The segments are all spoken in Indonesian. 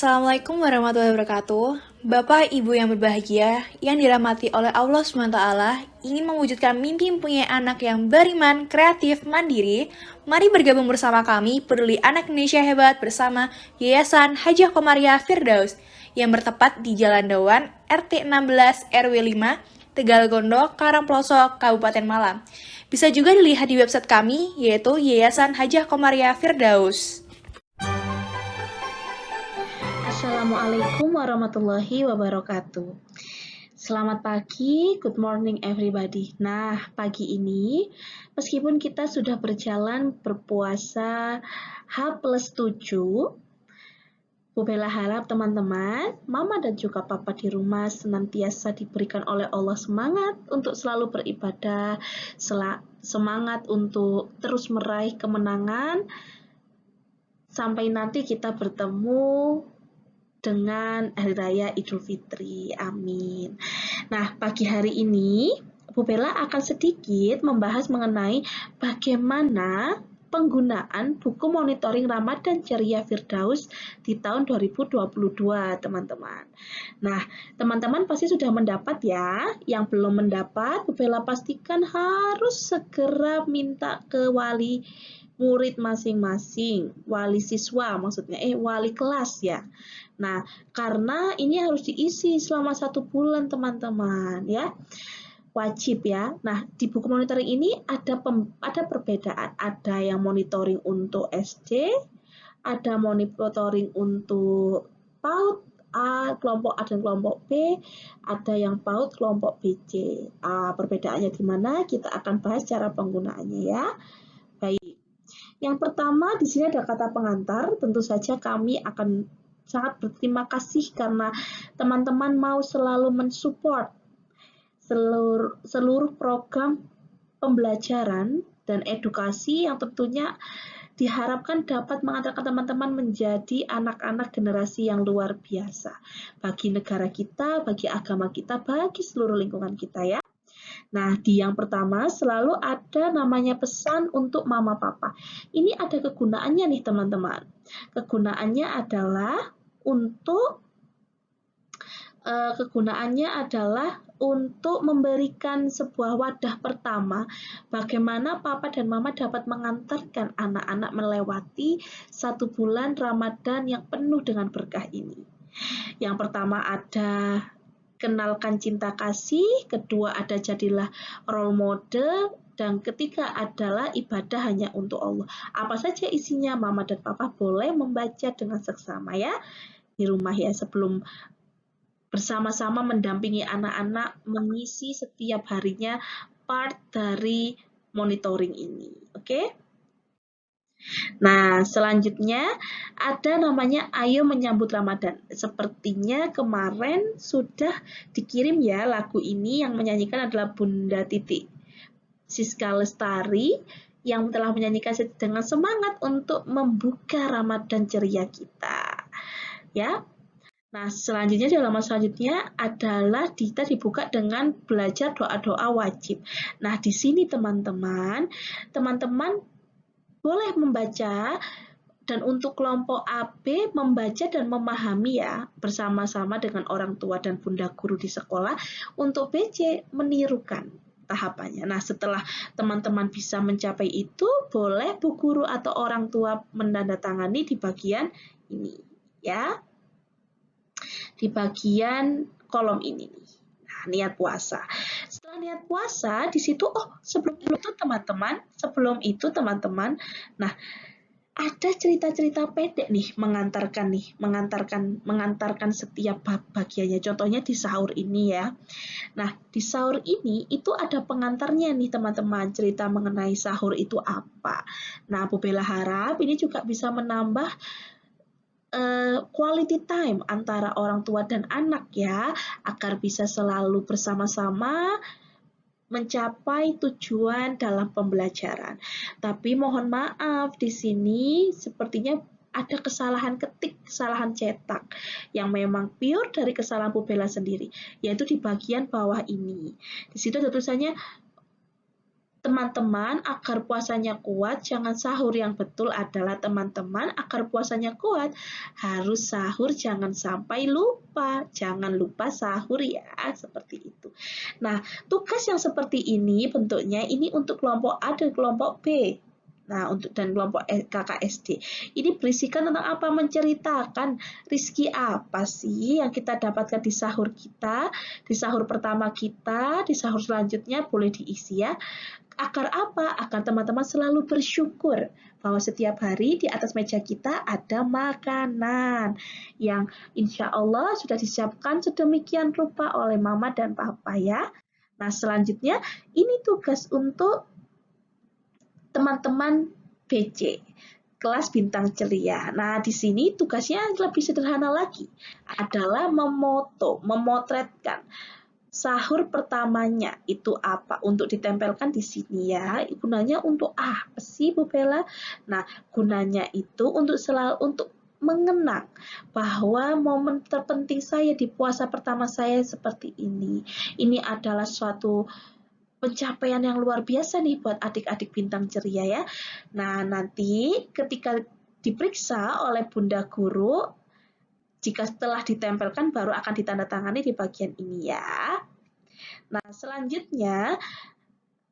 Assalamualaikum warahmatullahi wabarakatuh. Bapak, Ibu yang berbahagia, yang dirahmati oleh Allah SWT, ingin mewujudkan mimpi mempunyai anak yang beriman, kreatif, mandiri. Mari bergabung bersama kami, Peduli Anak Indonesia Hebat bersama Yayasan Hajah Komariah Firdaus, yang bertepat di Jalan Dawan, RT 16 RW 5, Tegal Gondo, Karangploso, Kabupaten Malang. Bisa juga dilihat di website kami, yaitu Yayasan Hajah Komariah Firdaus. Assalamualaikum warahmatullahi wabarakatuh. Selamat pagi, good morning everybody. Nah, pagi ini meskipun kita sudah berjalan berpuasa H+7, Bu Bella harap teman-teman, mama dan juga papa di rumah senantiasa diberikan oleh Allah semangat untuk selalu beribadah, semangat untuk terus meraih kemenangan, sampai nanti kita bertemu dengan Hari Raya Idul Fitri. Amin. Nah, pagi hari ini Bu Bella akan sedikit membahas mengenai bagaimana penggunaan buku monitoring Ramadan Ceria Firdaus di tahun 2022, teman-teman. Nah, teman-teman pasti sudah mendapat ya. Yang belum mendapat, Bu Bella pastikan harus segera minta ke wali murid masing-masing, wali siswa maksudnya, wali kelas ya. Nah, karena ini harus diisi selama 1 bulan teman-teman ya, wajib ya. Nah, di buku monitoring ini ada perbedaan, ada yang monitoring untuk SD, ada monitoring untuk PAUD A, kelompok A dan kelompok B, ada yang PAUD kelompok BC. Perbedaannya di mana? Kita akan bahas cara penggunaannya ya. Baik. Yang pertama di sini ada kata pengantar. Tentu saja kami akan sangat berterima kasih karena teman-teman mau selalu mensupport seluruh program pembelajaran dan edukasi yang tentunya diharapkan dapat mengantarkan teman-teman menjadi anak-anak generasi yang luar biasa bagi negara kita, bagi agama kita, bagi seluruh lingkungan kita ya. Nah, di yang pertama selalu ada namanya pesan untuk mama papa. Ini ada kegunaannya nih teman-teman. Kegunaannya adalah untuk memberikan sebuah wadah pertama bagaimana papa dan mama dapat mengantarkan anak-anak melewati 1 bulan Ramadan yang penuh dengan berkah ini. Yang pertama ada kenalkan cinta kasih, kedua ada jadilah role model, dan ketiga adalah ibadah hanya untuk Allah. Apa saja isinya, mama dan papa boleh membaca dengan seksama ya di rumah ya, sebelum bersama-sama mendampingi anak-anak mengisi setiap harinya part dari monitoring ini. Oke? Nah, selanjutnya ada namanya Ayo Menyambut Ramadan. Sepertinya kemarin sudah dikirim ya lagu ini, yang menyanyikan adalah Bunda Titi Siska Lestari yang telah menyanyikan dengan semangat untuk membuka Ramadan ceria kita. Ya. Nah, selanjutnya di halaman selanjutnya adalah kita dibuka dengan belajar doa-doa wajib. Nah, di sini teman-teman boleh membaca, dan untuk kelompok AB membaca dan memahami ya bersama-sama dengan orang tua dan bunda guru di sekolah. Untuk BC menirukan tahapannya. Nah, setelah teman-teman bisa mencapai itu, boleh bu guru atau orang tua menandatangani di bagian ini ya. Di bagian kolom ini nih. Nah, niat puasa. Setelah niat puasa, di situ sebelum itu teman-teman, nah ada cerita-cerita pendek nih mengantarkan setiap bagiannya. Contohnya di sahur ini ya. Nah, di sahur ini itu ada pengantarnya nih teman-teman, cerita mengenai sahur itu apa. Nah, Bu Bella harap ini juga bisa menambah quality time antara orang tua dan anak ya, agar bisa selalu bersama-sama mencapai tujuan dalam pembelajaran. Tapi mohon maaf, di sini sepertinya ada kesalahan ketik, kesalahan cetak yang memang pure dari kesalahan Bu Bella sendiri, yaitu di bagian bawah ini. Di situ ada tulisannya teman-teman agar puasanya kuat, jangan sahur. Yang betul adalah teman-teman agar puasanya kuat harus sahur, jangan sampai lupa. Jangan lupa sahur ya, seperti itu. Nah, tugas yang seperti ini bentuknya ini untuk kelompok A dan kelompok B. Nah, untuk dan kelompok kakak SD. Ini berisikan tentang apa? Menceritakan rezeki apa sih yang kita dapatkan di sahur kita, di sahur pertama kita, di sahur selanjutnya boleh diisi ya. Agar apa? Agar teman-teman selalu bersyukur bahwa setiap hari di atas meja kita ada makanan yang insya Allah sudah disiapkan sedemikian rupa oleh mama dan papa ya. Nah, selanjutnya ini tugas untuk teman-teman BC, kelas bintang ceria. Nah, di sini tugasnya lebih sederhana lagi, adalah memotretkan sahur pertamanya itu apa, untuk ditempelkan di sini ya. Gunanya untuk apa sih Bu Bella? Nah, gunanya itu untuk selalu untuk mengenang bahwa momen terpenting saya di puasa pertama saya seperti ini. Ini adalah suatu pencapaian yang luar biasa nih buat adik-adik bintang ceria ya. Nah, nanti ketika diperiksa oleh Bunda Guru, jika setelah ditempelkan baru akan ditandatangani di bagian ini ya. Nah, selanjutnya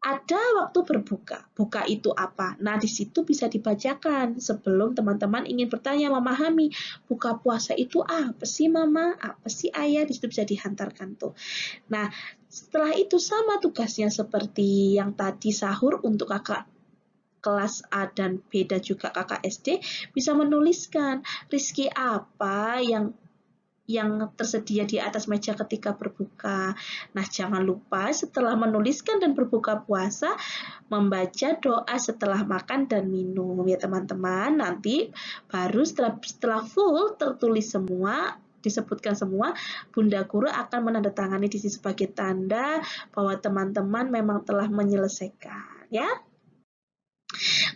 ada waktu berbuka. Buka itu apa? Nah, di situ bisa dibacakan sebelum teman-teman ingin bertanya memahami buka puasa itu apa sih Mama? Apa sih Ayah? Di situ bisa dihantarkan tuh. Nah, setelah itu sama tugasnya seperti yang tadi sahur untuk kakak kelas A dan B dan juga kakak SD bisa menuliskan rezeki apa yang tersedia di atas meja ketika berbuka. Nah, jangan lupa setelah menuliskan dan berbuka puasa, membaca doa setelah makan dan minum ya teman-teman. Nanti baru setelah full tertulis semua, disebutkan semua, Bunda Guru akan menandatangani di sini sebagai tanda bahwa teman-teman memang telah menyelesaikan ya.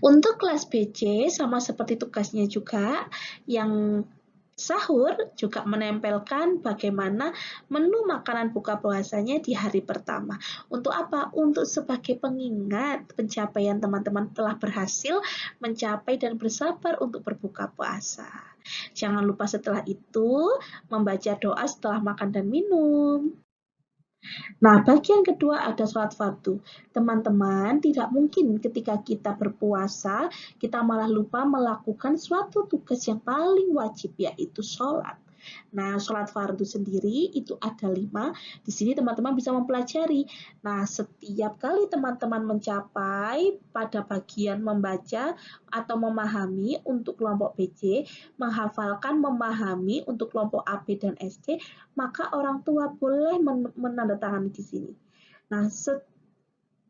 Untuk kelas BC sama seperti tugasnya juga, yang sahur juga menempelkan bagaimana menu makanan buka puasanya di hari pertama. Untuk apa? Untuk sebagai pengingat pencapaian teman-teman telah berhasil mencapai dan bersabar untuk berbuka puasa. Jangan lupa setelah itu membaca doa setelah makan dan minum. Nah, bagian kedua ada sholat fardu. Teman-teman, tidak mungkin ketika kita berpuasa, kita malah lupa melakukan suatu tugas yang paling wajib, yaitu sholat. Nah, sholat fardu sendiri itu ada 5. Di sini teman-teman bisa mempelajari. Nah, setiap kali teman-teman mencapai pada bagian membaca atau memahami untuk kelompok BC, menghafalkan, memahami untuk kelompok AB dan SD, maka orang tua boleh menandatangani di sini. Nah,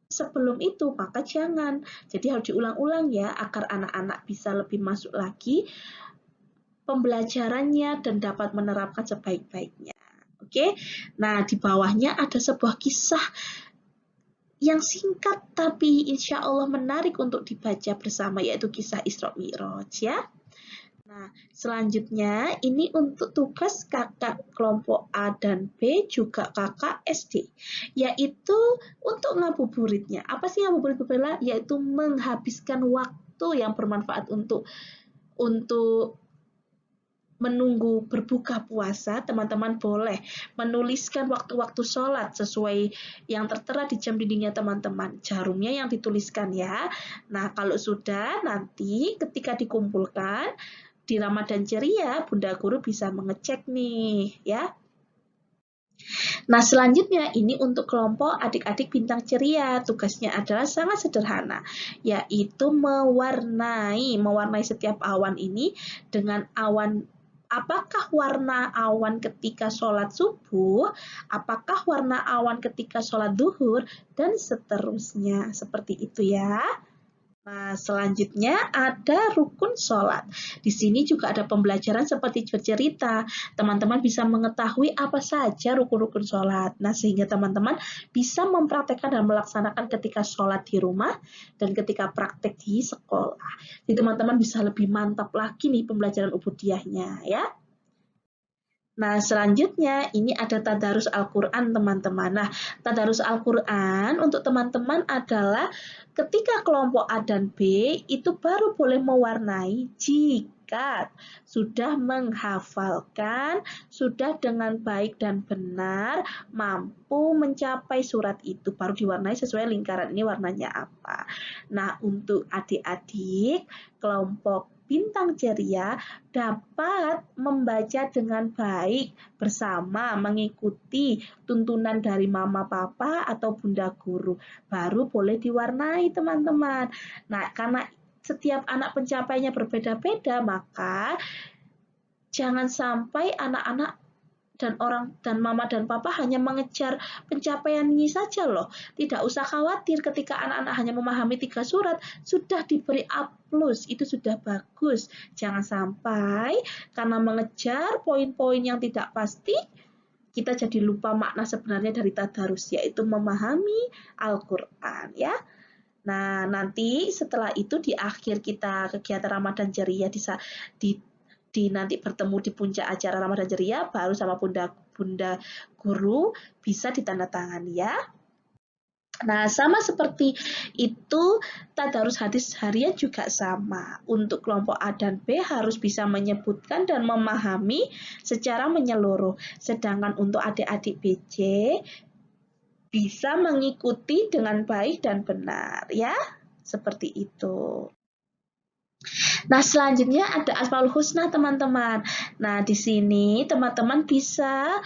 sebelum itu maka jangan. Jadi harus diulang-ulang ya, agar anak-anak bisa lebih masuk lagi pembelajarannya dan dapat menerapkan sebaik-baiknya. Oke. Nah, di bawahnya ada sebuah kisah yang singkat tapi insya Allah menarik untuk dibaca bersama, yaitu kisah Isra Mi'raj ya. Nah, selanjutnya ini untuk tugas kakak kelompok A dan B juga kakak SD, yaitu untuk ngabuburitnya. Apa sih ngabuburit Bu Bella? Yaitu menghabiskan waktu yang bermanfaat untuk menunggu berbuka puasa. Teman-teman boleh menuliskan waktu-waktu sholat sesuai yang tertera di jam dindingnya teman-teman. Jarumnya yang dituliskan ya. Nah, kalau sudah nanti ketika dikumpulkan di Ramadan Ceria, Bunda Guru bisa mengecek nih ya. Nah, selanjutnya ini untuk kelompok adik-adik bintang ceria. Tugasnya adalah sangat sederhana, yaitu mewarnai setiap awan ini dengan awan. Apakah warna awan ketika sholat subuh, apakah warna awan ketika sholat duhur, dan seterusnya. Seperti itu ya. Nah, selanjutnya ada rukun sholat. Di sini juga ada pembelajaran seperti bercerita. Teman-teman bisa mengetahui apa saja rukun-rukun sholat. Nah, sehingga teman-teman bisa mempraktekkan dan melaksanakan ketika sholat di rumah dan ketika praktek di sekolah. Jadi teman-teman bisa lebih mantap lagi nih pembelajaran ubudiyahnya ya. Nah, selanjutnya ini ada tadarus Al-Quran, teman-teman. Nah, tadarus Al-Quran untuk teman-teman adalah ketika kelompok A dan B itu baru boleh mewarnai jika sudah menghafalkan, sudah dengan baik dan benar, mampu mencapai surat itu, baru diwarnai sesuai lingkaran ini warnanya apa. Nah, untuk adik-adik, kelompok bintang ceria dapat membaca dengan baik bersama mengikuti tuntunan dari mama papa atau bunda guru. Baru boleh diwarnai, teman-teman. Nah, karena setiap anak pencapaiannya berbeda-beda, maka jangan sampai anak-anak dan mama dan papa hanya mengejar pencapaian ini saja loh. Tidak usah khawatir ketika anak-anak hanya memahami 3 surat, sudah diberi A+, itu sudah bagus. Jangan sampai karena mengejar poin-poin yang tidak pasti, kita jadi lupa makna sebenarnya dari tadarus, yaitu memahami Al-Quran ya. Nah, nanti setelah itu di akhir kita kegiatan Ramadan Ceria di nanti bertemu di puncak acara Ramadan Ceria baru sama bunda guru bisa ditandatangani ya. Nah, sama seperti itu tadarus hadis harian juga sama. Untuk kelompok A dan B harus bisa menyebutkan dan memahami secara menyeluruh. Sedangkan untuk adik-adik BC bisa mengikuti dengan baik dan benar ya. Seperti itu. Nah, selanjutnya ada Asmaul Husna, teman-teman. Nah, di sini teman-teman bisa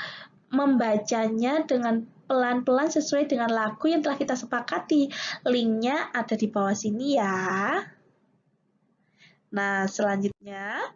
membacanya dengan pelan-pelan sesuai dengan lagu yang telah kita sepakati. Linknya ada di bawah sini ya. Nah, selanjutnya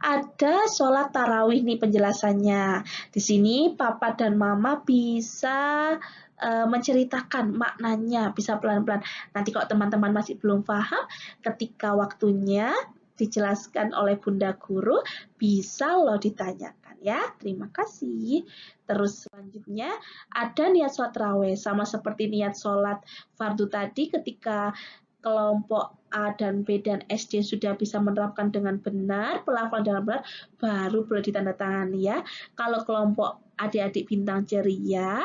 ada sholat tarawih nih penjelasannya. Di sini papa dan mama bisa menceritakan maknanya, bisa pelan-pelan. Nanti kalau teman-teman masih belum paham, ketika waktunya dijelaskan oleh bunda guru, bisa loh ditanyakan ya. Terima kasih. Terus selanjutnya ada niat sholat tarawih, sama seperti niat sholat fardu tadi. Ketika kelompok A dan B dan SD sudah bisa menerapkan dengan benar, pelafalan dengan benar, baru boleh ditandatangani ya. Kalau kelompok adik-adik bintang ceria,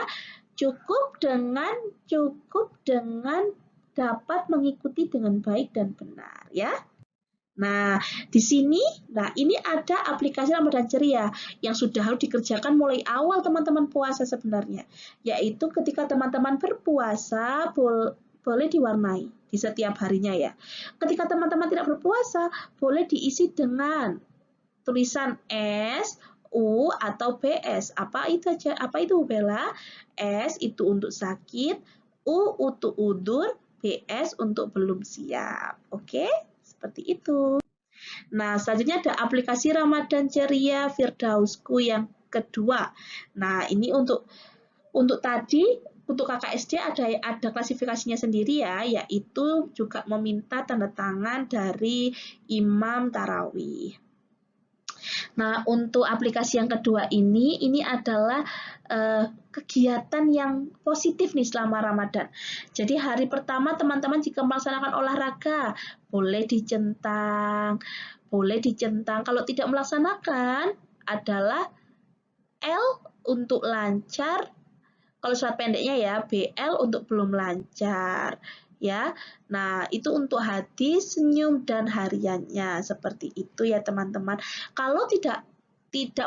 cukup dengan dapat mengikuti dengan baik dan benar ya. Nah, di sini, ini ada aplikasi Ramadan Ceria yang sudah harus dikerjakan mulai awal teman-teman puasa sebenarnya, yaitu ketika teman-teman berpuasa boleh diwarnai di setiap harinya ya. Ketika teman-teman tidak berpuasa, boleh diisi dengan tulisan S, U atau BS. Apa itu Bella? S itu untuk sakit, U untuk udur, BS untuk belum siap. Oke? Seperti itu. Nah, selanjutnya ada aplikasi Ramadan Ceria Firdausku yang kedua. Nah, ini untuk kakak SD ada klasifikasinya sendiri ya, yaitu juga meminta tanda tangan dari imam tarawih. Nah, untuk aplikasi yang kedua ini adalah kegiatan yang positif nih selama Ramadan. Jadi hari pertama teman-teman jika melaksanakan olahraga, boleh dicentang. Kalau tidak melaksanakan adalah L untuk lancar, kalau surat pendeknya ya, BL untuk belum lancar. Ya, nah itu untuk hadis, senyum, dan hariannya seperti itu ya teman-teman. Kalau tidak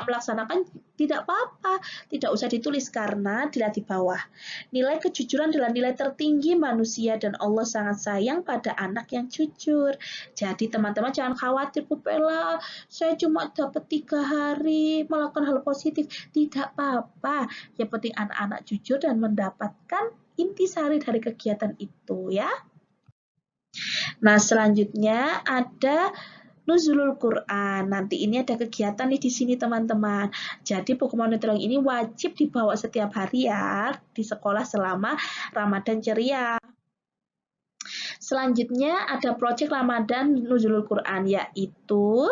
melaksanakan tidak apa-apa, tidak usah ditulis karena dilihat di bawah. Nilai kejujuran adalah nilai tertinggi manusia dan Allah sangat sayang pada anak yang jujur. Jadi teman-teman jangan khawatir, Bu Bella, saya cuma dapat 3 hari melakukan hal positif. Tidak apa-apa, yang penting anak-anak jujur dan mendapatkan intisari dari kegiatan itu ya. Nah, selanjutnya ada Nuzulul Quran. Nanti ini ada kegiatan nih di sini teman-teman. Jadi buku monitoring ini wajib dibawa setiap hari ya di sekolah selama Ramadan Ceria. Selanjutnya ada proyek Ramadan Nuzulul Quran, yaitu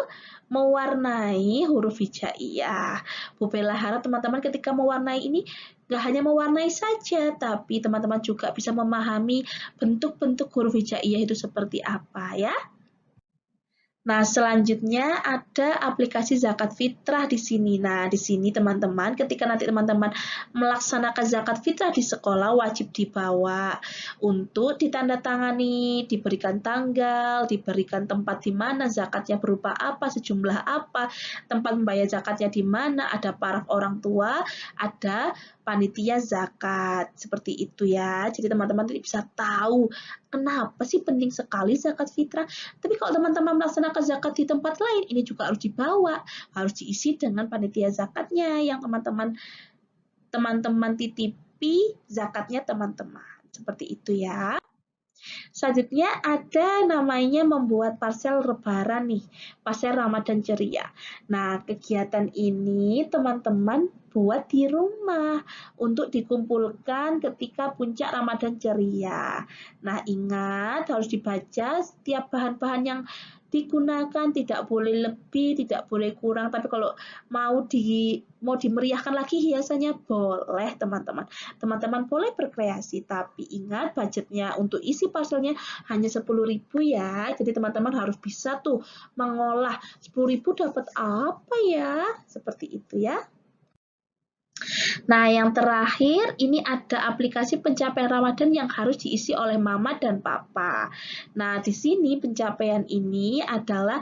mewarnai huruf hijaiyah. Bu Bella harap teman-teman ketika mewarnai ini nggak hanya mewarnai saja, tapi teman-teman juga bisa memahami bentuk-bentuk huruf hijaiyah itu seperti apa ya. Nah, selanjutnya ada aplikasi zakat fitrah di sini. Nah, di sini teman-teman, ketika nanti teman-teman melaksanakan zakat fitrah di sekolah, wajib dibawa untuk ditandatangani, diberikan tanggal, diberikan tempat di mana zakatnya berupa apa, sejumlah apa, tempat membayar zakatnya di mana, ada paraf orang tua, ada panitia zakat. Seperti itu ya. Jadi teman-teman bisa tahu kenapa sih penting sekali zakat fitrah. Tapi kalau teman-teman melaksanakan zakat di tempat lain, ini juga harus dibawa, harus diisi dengan panitia zakatnya yang teman-teman titipi zakatnya teman-teman. Seperti itu ya. Selanjutnya ada namanya membuat parsel lebaran nih, parsel Ramadan ceria. Nah, kegiatan ini teman-teman buat di rumah untuk dikumpulkan ketika puncak Ramadan ceria. Nah, ingat harus dibaca setiap bahan-bahan yang digunakan, tidak boleh lebih, tidak boleh kurang. Tapi kalau mau dimeriahkan lagi hiasannya boleh, teman-teman. Teman-teman boleh berkreasi, tapi ingat budgetnya untuk isi parcelnya hanya 10.000 ya. Jadi teman-teman harus bisa tuh mengolah 10.000 dapat apa ya? Seperti itu ya. Nah, yang terakhir ini ada aplikasi pencapaian Ramadan yang harus diisi oleh mama dan papa. Nah, di sini pencapaian ini adalah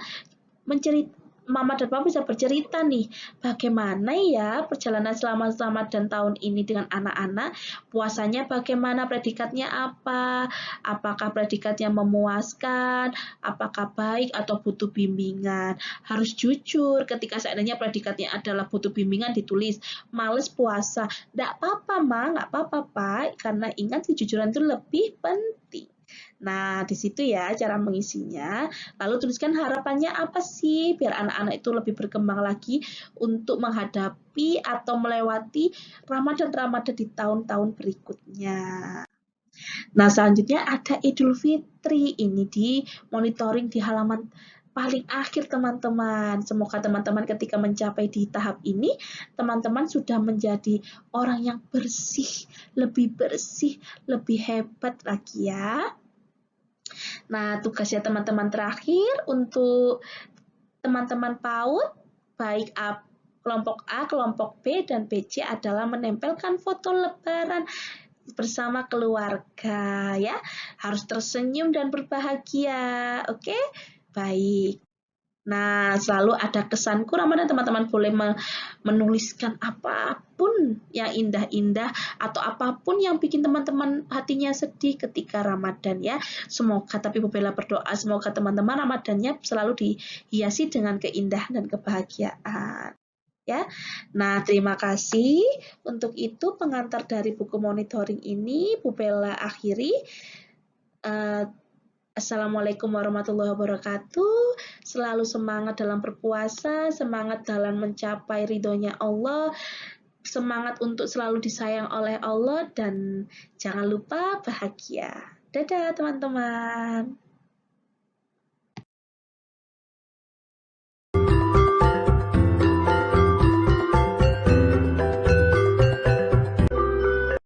Mama dan Papa bisa bercerita nih, bagaimana ya perjalanan selama Ramadan tahun ini dengan anak-anak, puasanya bagaimana, predikatnya apa, apakah predikatnya memuaskan, apakah baik atau butuh bimbingan. Harus jujur ketika seandainya predikatnya adalah butuh bimbingan ditulis, males puasa, nggak apa-apa Ma, nggak apa-apa Pak, karena ingat kejujuran itu lebih penting. Nah, di situ ya cara mengisinya. Lalu tuliskan harapannya apa sih biar anak-anak itu lebih berkembang lagi untuk menghadapi atau melewati Ramadan-Ramadan di tahun-tahun berikutnya. Nah, selanjutnya ada Idul Fitri. Ini di monitoring di halaman paling akhir teman-teman. Semoga teman-teman ketika mencapai di tahap ini, teman-teman sudah menjadi orang yang bersih, lebih hebat lagi ya. Nah, tugasnya teman-teman terakhir untuk teman-teman PAUD, baik kelompok A, kelompok B, dan BC adalah menempelkan foto lebaran bersama keluarga ya. Harus tersenyum dan berbahagia. Oke? Baik. Nah, selalu ada kesanku Ramadan, teman-teman boleh menuliskan apapun yang indah-indah atau apapun yang bikin teman-teman hatinya sedih ketika Ramadan ya. Semoga, tapi Bu Bella berdoa semoga teman-teman Ramadannya selalu dihiasi dengan keindahan dan kebahagiaan. Ya. Nah, terima kasih. Untuk itu pengantar dari buku monitoring ini Bu Bella akhiri. Assalamualaikum warahmatullahi wabarakatuh. Selalu semangat dalam berpuasa, semangat dalam mencapai ridhonya Allah, semangat untuk selalu disayang oleh Allah, dan jangan lupa bahagia. Dadah teman-teman.